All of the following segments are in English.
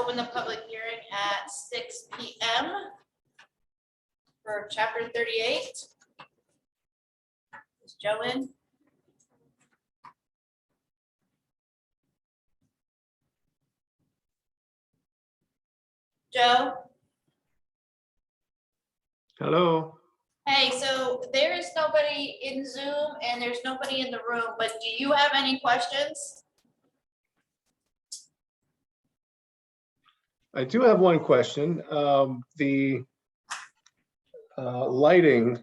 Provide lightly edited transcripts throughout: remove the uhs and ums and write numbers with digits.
open the public hearing at 6 p.m. for chapter 38. Is Joe in? Joe? Hello. Hey, so there is nobody in Zoom and there's nobody in the room, but do you have any questions? I do have one question. The lighting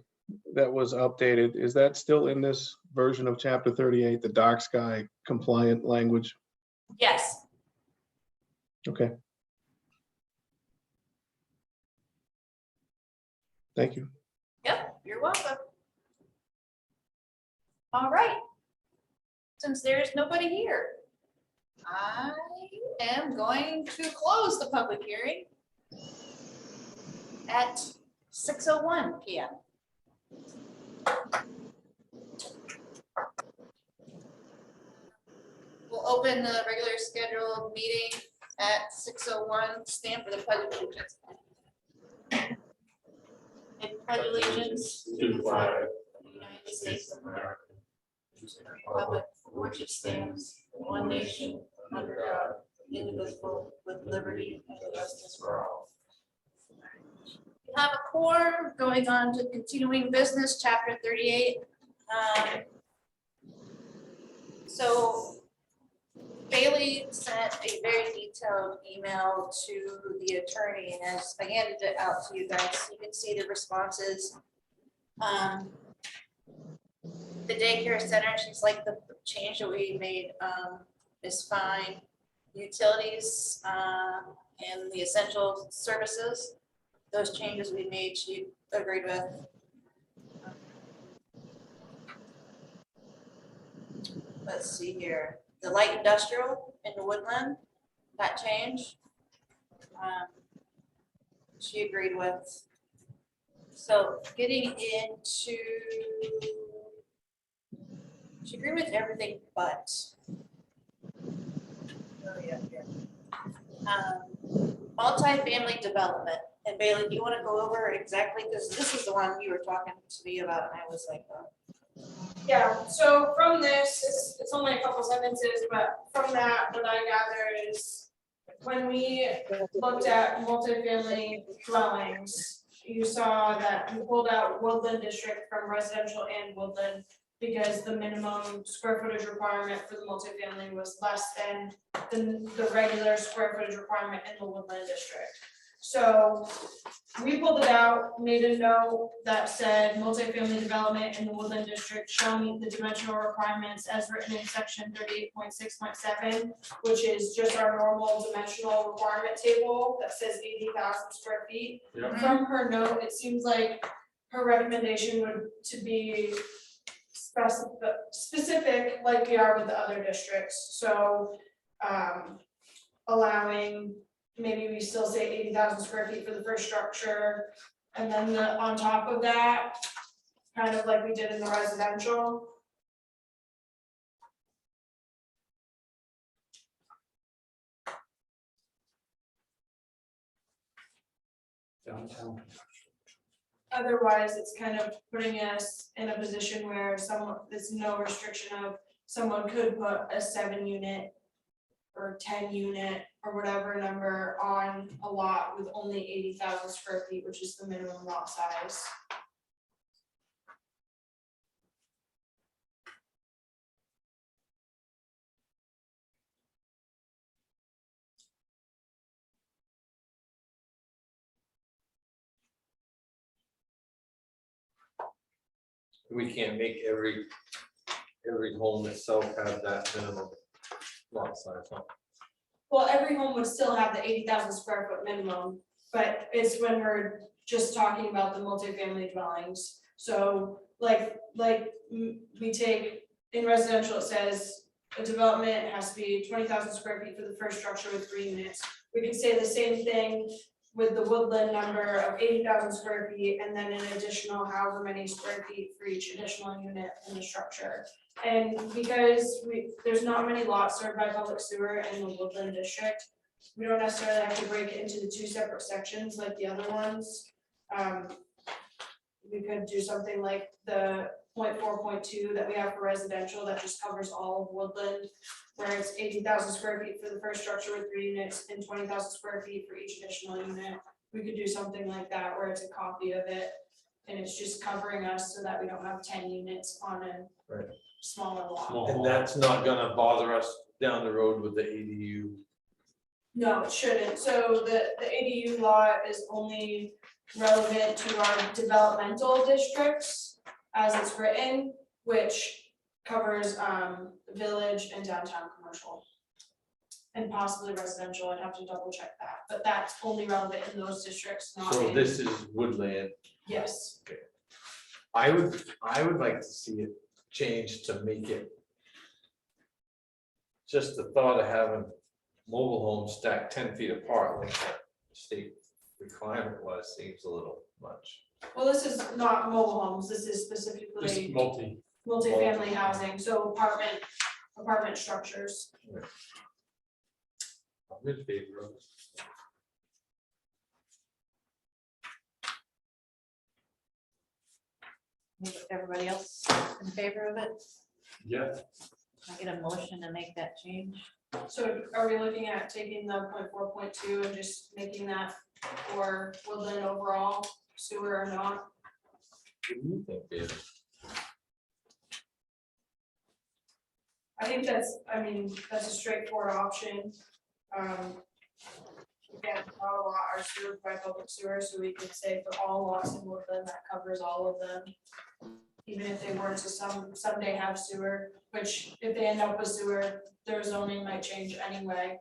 that was updated, is that still in this version of chapter 38, the dark sky compliant language? Yes. Okay. Thank you. Yep, you're welcome. All right. Since there's nobody here, I am going to close the public hearing at 6:01 p.m. We'll open the regular scheduled meeting at 6:01, stand for the pledge of allegiance. And pledge allegiance To the flag of the United States of America, and to the republic for which it stands, one nation, under God, indivisible, with liberty and justice for all. We have a quorum going on to continuing business, chapter 38. So Bailey sent a very detailed email to the attorney, and as I handed it out to you guys, you can see the responses. The daycare center, she's like, the change that we made is fine. Utilities and the essential services, those changes we made, she agreed with. Let's see here, the light industrial in the woodland, that change, she agreed with. So getting into, she agreed with everything but. Oh, yeah, here. Multi-family development. And Bailey, do you want to go over exactly, because this is the one you were talking to me about, and I was like, Yeah, so from this, it's only a couple sentences, but from that, what I gather is when we looked at multifamily dwellings, you saw that we pulled out Woodland District from residential and Woodland because the minimum square footage requirement for the multifamily was less than the regular square footage requirement in the Woodland District. So we pulled it out, made a note that said multifamily development in the Woodland District shall meet the dimensional requirements as written in section 38.6.7, which is just our normal dimensional requirement table that says 80,000 square feet. Yep. From her note, it seems like her recommendation would to be specific like we are with the other districts. So allowing, maybe we still say 80,000 square feet for the first structure, and then on top of that, kind of like we did in the residential. Downtown. Otherwise, it's kind of putting us in a position where there's no restriction of someone could put a 7-unit or 10-unit or whatever number on a lot with only 80,000 square feet, which is the minimum lot size. We can't make every home itself have that minimum lot size, huh? Well, every home would still have the 80,000 square foot minimum, but it's when we're just talking about the multifamily dwellings. So like we take in residential, it says a development has to be 20,000 square feet for the first structure with 3 units. We can say the same thing with the Woodland number of 80,000 square feet, and then an additional however many square feet for each additional unit in the structure. And because there's not many lots served by public sewer in the Woodland District, We don't necessarily have to break it into the two separate sections like the other ones. We could do something like the 0.4.2 that we have for residential that just covers all of Woodland, where it's 80,000 square feet for the first structure with 3 units and 20,000 square feet for each additional unit. We could do something like that where it's a copy of it and it's just covering us so that we don't have 10 units on a Right. smaller lot. And that's not gonna bother us down the road with the ADU. No, it shouldn't. So the ADU law is only relevant to our developmental districts as it's written, which covers village and downtown commercial. And possibly residential, I'd have to double check that, but that's only relevant in those districts, not So in, this is woodland. yes. I would like to see it changed to make it. Just the thought of having mobile homes stacked 10 feet apart, like that state requirement was, seems a little much. Well, this is not mobile homes, this is This specifically multi, multifamily housing, so apartment structures. I'm in favor of it. Everybody else in favor of it? yeah, Can I get a motion to make that change? So are we looking at taking the 0.4.2 and just making that for Woodland overall, sewer or not? What do you think, David? I think that's a straightforward option. Again, not a lot are served by public sewer, so we could say for all lots in Woodland, that covers all of them. Even if they were to someday have sewer, which if they end up with sewer, their zoning might change anyway.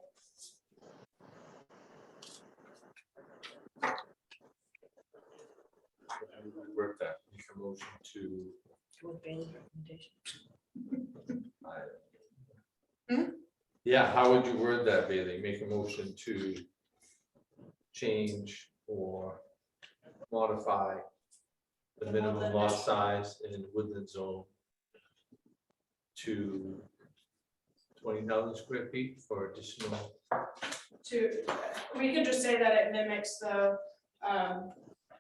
Work that, make a motion to. With Bailey's recommendation. Yeah, how would you word that, Bailey? Make a motion to change or modify the minimum lot size in woodland zone to 20,000 square feet for additional. We could just say that it mimics the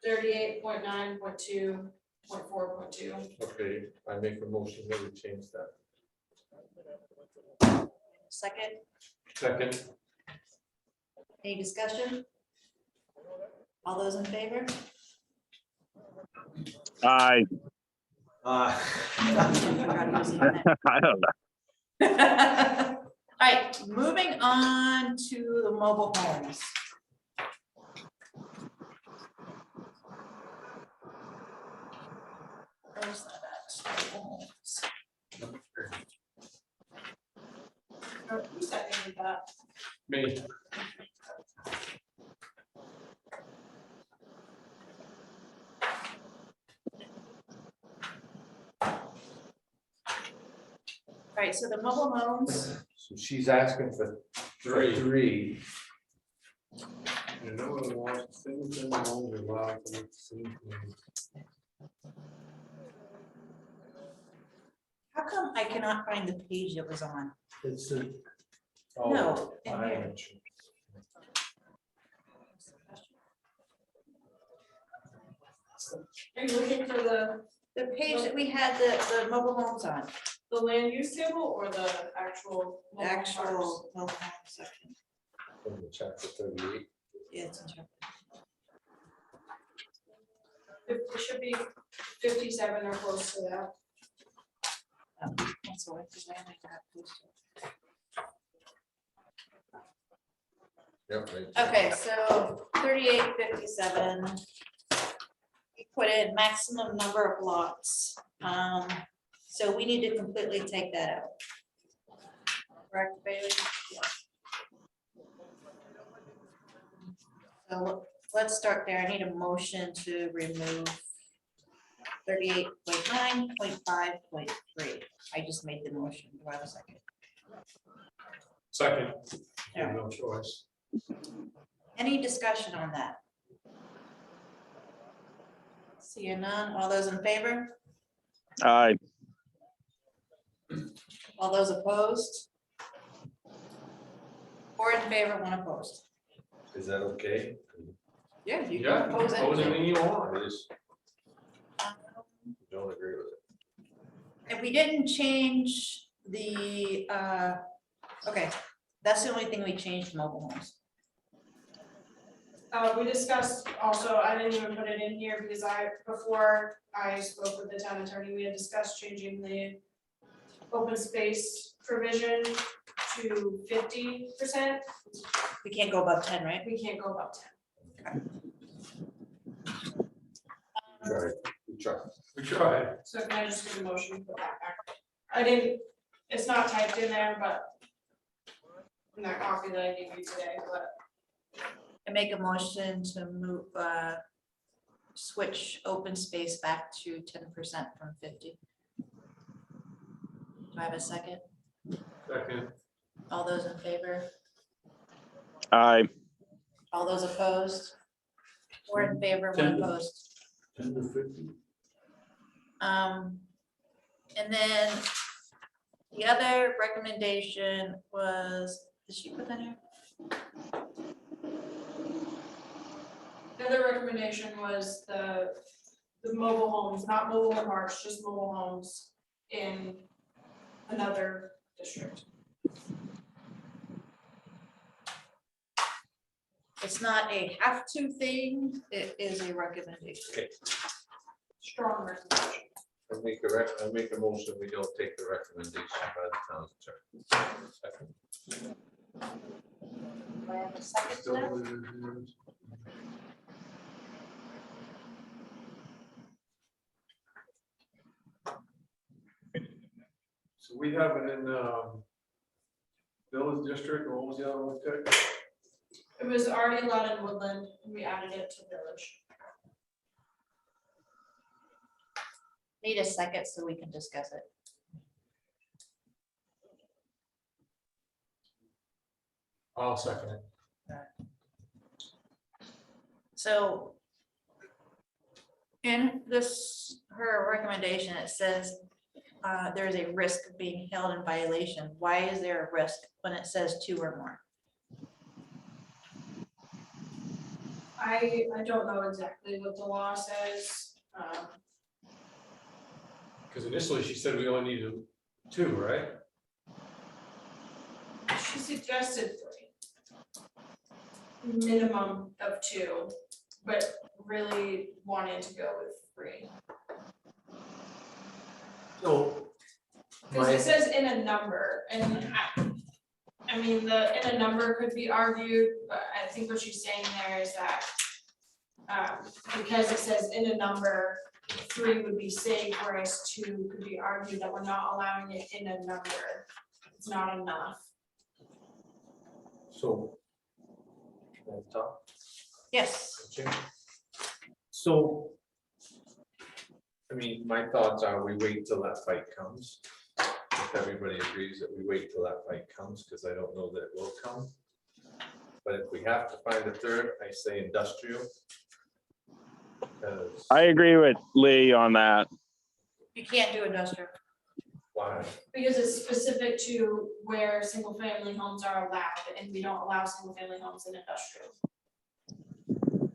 38.9.2.4.2. Okay, I make a motion that we change that. Second, Second. any discussion? All those in favor? Aye. Uh, I don't know. All right, moving on to the mobile homes. Where's that at? Mobile homes. Who seconded that? Me. All right, so the mobile homes, So she's asking for three. you know what it was, single family homes are allowed to make the same thing. how come I cannot find the page it was on? It's a. No, in I- here. Are you looking for The page that we had the mobile homes on, the land use table or the actual? the mobile actual mobile home section. From the chapter 38. Yeah, it's in chapter. parts? It should be 57 or close to that. That's what I only got posted. Yep, right. Okay, so 3857. We put in maximum number of lots. So we need to completely take that out. Correct, Bailey? So let's start there. I need a motion to remove 38.9.5.3. I just made the motion. Do I have a second? Second, you have no choice. Any discussion on that? Seeing none, all those in favor? Aye. All those opposed? Four in favor, one opposed. Is that okay? Yeah, you Yeah, can oppose oppose anything. anything you want. I just don't agree with it. And we didn't change the, okay, that's the only thing we changed, mobile homes. We discussed also, I didn't even put it in here because before I spoke with the town attorney, we had discussed changing the open space provision to 50%. We can't go above 10, right? We can't go above 10. Right, we try. We tried. So can I just get a motion to put that back? I didn't, it's not typed in there, but in that copy that I gave you today, but I make a motion to move, switch open space back to 10% from 50. Do I have a second? Second. All those in favor? Aye. All those opposed? Four in favor, one 10. opposed. 10 to 50. And then the other recommendation was, did she put that in? the other recommendation was the mobile homes, not mobile home parks, just mobile homes in another district. It's not a have to thing, it is a recommendation. Okay, Strong recommendation. I make a motion, we don't take the recommendation by the town attorney. Second. Do I have a second to Still that? put it in here. So we have it in, village district, or what was the other one, Ted? It was already allowed in Woodland, and we added it to village. Need a second so we can discuss it. I'll second it. So in this, her recommendation, it says there is a risk of being held in violation. Why is there a risk when it says 2 or more? I don't know exactly what the law says. Because initially she said we only needed 2, right? She suggested 3. Minimum of 2, but really wanted to go with 3. So. Because it says in a number, and I mean, in a number could be argued, but I think what she's saying there is that because it says in a number, 3 would be safe, whereas 2 could be argued that we're not allowing it in a number. It's not enough. So. Tom? Yes. So. I mean, my thoughts are we wait till that fight comes. If everybody agrees that we wait till that fight comes, because I don't know that it will come. But if we have to find a third, I say industrial. Because I agree with Lee on that. You can't do industrial. why? Because it's specific to where single family homes are allowed, and we don't allow single family homes in industrial.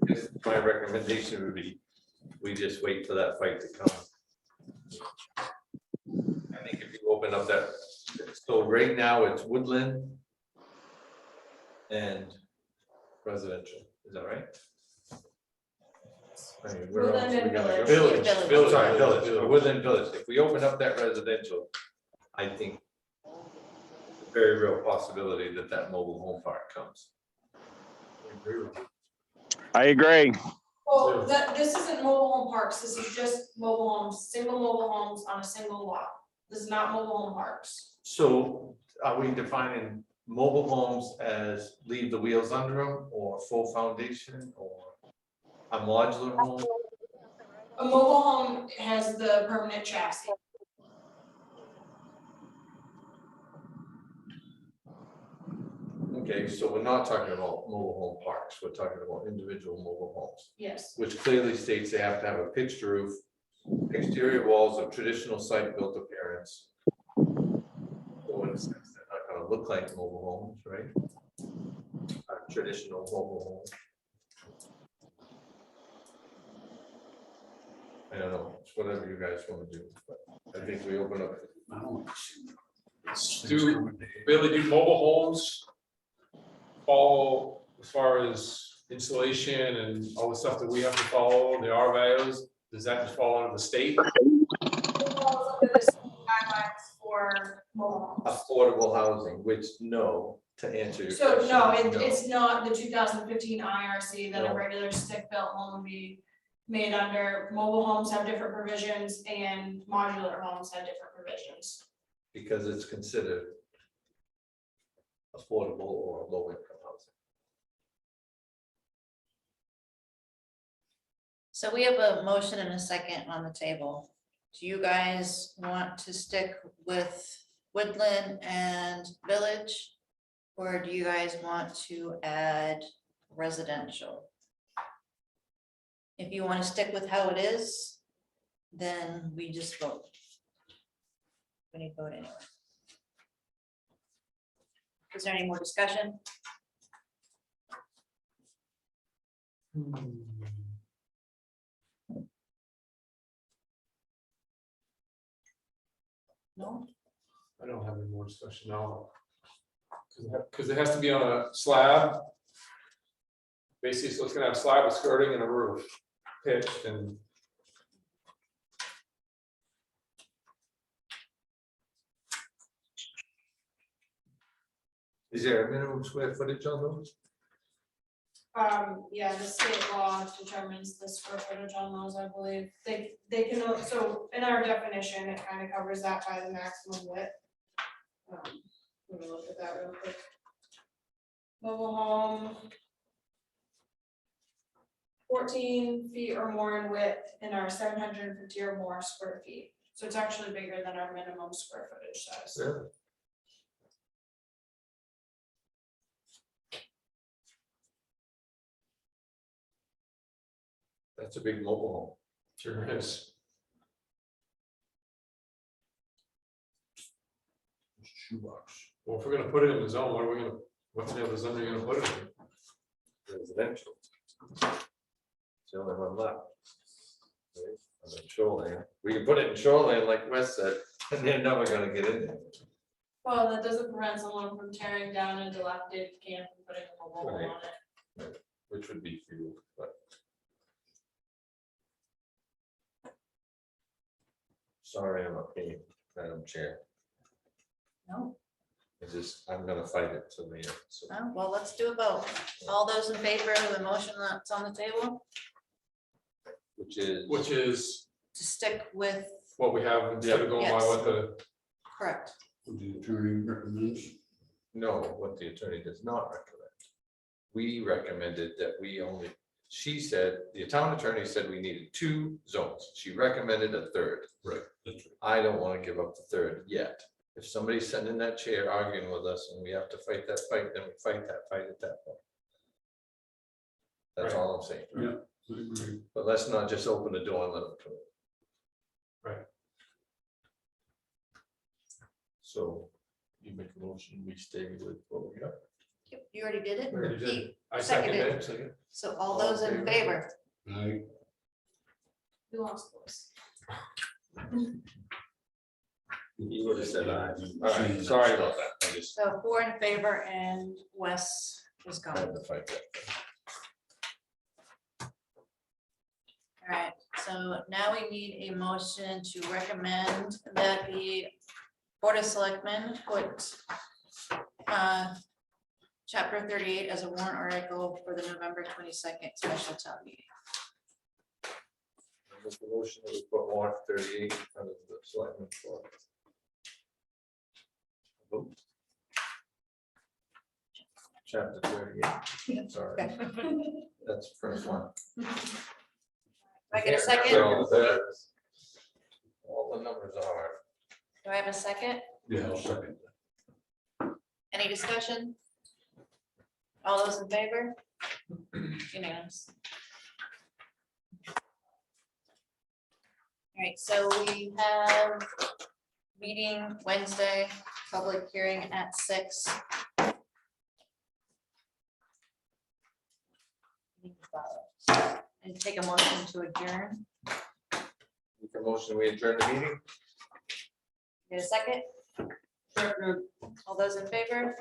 Because my recommendation would be, we just wait for that fight to come. I think if you open up that, so right now it's woodland and residential, is that right? I mean, where else Woodland we and gotta go? village. Village. Sorry, village, woodland village, if we open up that residential, I think very real possibility that that mobile home park comes. I agree. Well, this isn't mobile home parks, this is just mobile homes, single mobile homes on a single lot. This is not mobile home parks. So are we defining mobile homes as leave the wheels under them, or full foundation, or a modular home? A mobile home has the permanent chassis. Okay, so we're not talking about mobile home parks, we're talking about individual mobile homes, Yes. which clearly states they have to have a pitched roof, exterior walls of traditional site-built appearance. So in a sense, they're not gonna look like mobile homes, right? traditional mobile home. I don't know, it's whatever you guys want to do, but I think we open up. Do, Billy, do mobile homes follow as far as insulation and all the stuff that we have to follow, the R values? Does that just fall under the state? It falls under the same guidelines for mobile homes. Affordable housing, which no, to answer your So question. no, it's not the 2015 IRC that No. a regular stick-built home would be made under. Mobile homes have different provisions and modular homes have different provisions. Because it's considered affordable or low income housing. So we have a motion and a second on the table. Do you guys want to stick with Woodland and Village? Or do you guys want to add residential? If you want to stick with how it is, then we just vote. We need to vote anyway. Is there any more discussion? No? I don't have any more discussion now. Because it has to be on a slab. Basically, so it's gonna have slab with skirting and a roof pitched and. Is there a minimum square footage on those? Yeah, the state law determines the square footage on those, I believe. They can, so in our definition, it kind of covers that by the maximum width. Let me look at that real quick. Mobile home. 14 feet or more in width and are 750 or more square feet. So it's actually bigger than our minimum square footage size. Really? That's a big mobile home. Sure is. Shoebox. Well, if we're gonna put it in the zone, what's the other zone you're gonna put it in? Residential. It's the only one left. Right? And then shoreline, we can put it in shoreline like Wes said, and they're never gonna get in there. Well, that doesn't prevent someone from tearing down a dilapidated camp and putting a mobile home on it. Which would be few, but. Sorry, I'm a pain, Madam Chair. No? It's just, I'm gonna fight it till the end, so. Oh, well, let's do a vote. All those in favor of the motion that's on the table Which is. Which is to stick with, what we have instead of going by Yes. what the. correct, The attorney recommends. No, what the attorney does not recommend. We recommended that we only, she said, the town attorney said we needed 2 zones. She recommended a third. Right, that's right. I don't want to give up the third yet. If somebody's sitting in that chair arguing with us and we have to fight that fight, then we fight that fight at that point. That's Right. all I'm saying. Yeah, I agree. But let's not just open the door and let them come in. Right. So you make a motion, we stay with what we got. Yep, you already did it. We already did. Pete, I Seconded. second it. so all those in favor, I, Who lost those? You would have said aye. All right, sorry about that. I just so 4 in favor and Wes is gone. had to fight that. All right, so now we need a motion to recommend that the Board of Selectmen put Chapter 38 as a warrant article for the November 22nd special town meeting. Make a motion that we put warrant 38 in front of the selectmen for. Vote. Chapter 38, sorry, Okay. that's the first one. Can I get a second? So there's- all the numbers are. Do I have a second? yeah, I'll second. Any discussion? All those in favor? Unanimous. All right, so we have meeting Wednesday, public hearing at 6. And take a motion to adjourn. For motion, we adjourn the meeting? Get a second? All those in favor?